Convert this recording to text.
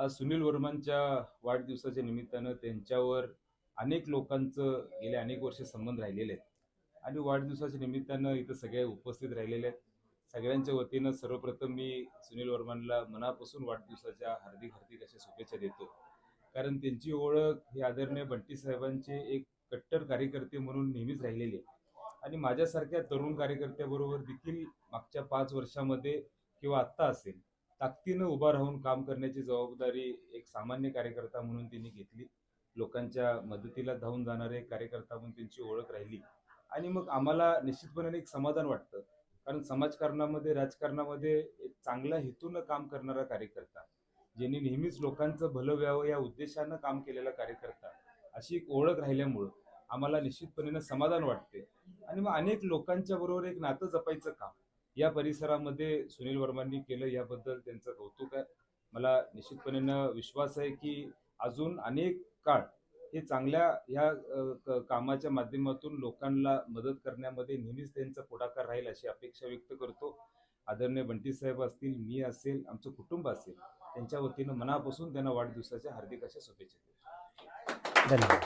आज सुनील वर्मांच्या वाढदिवसाच्या निमित्तानं त्यांच्यावर अनेक लोकांचं गेले अनेक वर्ष संबंध राहिलेले आहेत आणि वाढदिवसाच्या निमित्तानं इथं सगळे उपस्थित राहिलेले आहेत. सगळ्यांच्या वतीनं सर्वप्रथम मी सुनील वर्मांना मनापासून वाढदिवसाच्या हार्दिक हार्दिक अशा शुभेच्छा देतो. कारण त्यांची ओळख ही आदरणीय बंटी साहेबांचे एक कट्टर कार्यकर्ते म्हणून नेहमीच राहिलेली आहे आणि माझ्यासारख्या तरुण कार्यकर्त्याबरोबर देखील मागच्या 5 वर्षामध्ये किंवा आत्ता असेल ताकदीनं उभा राहून काम करण्याची जबाबदारी एक सामान्य कार्यकर्ता म्हणून त्यांनी घेतली. लोकांच्या मदतीला धावून जाणारे एक कार्यकर्ता म्हणून त्यांची ओळख राहिली आणि मग आम्हाला निश्चितपणे एक समाधान वाटतं. कारण समाजकारणामध्ये राजकारणामध्ये एक चांगल्या हेतूनं काम करणारा कार्यकर्ता, ज्यांनी नेहमीच लोकांचं भलं व्हावं या उद्देशानं काम केलेला कार्यकर्ता, अशी एक ओळख राहिल्यामुळं आम्हाला निश्चितपणे समाधान वाटते. आणि मग अनेक लोकांच्या बरोबर एक नातं जपायचं काम या परिसरामध्ये सुनील वर्मांनी केलं, याबद्दल त्यांचं कौतुक आहे. मला निश्चितपणे विश्वास आहे की अजून अनेक काळ हे चांगल्या ह्या कामाच्या माध्यमातून लोकांना मदत करण्यामध्ये नेहमीच त्यांचा पुढाकार राहील अशी अपेक्षा व्यक्त करतो. आदरणीय बंटी साहेब असतील, मी असेल, आमचं कुटुंब असेल, त्यांच्या वतीनं मनापासून त्यांना वाढदिवसाच्या हार्दिक अशा शुभेच्छा देतो. धन्यवाद.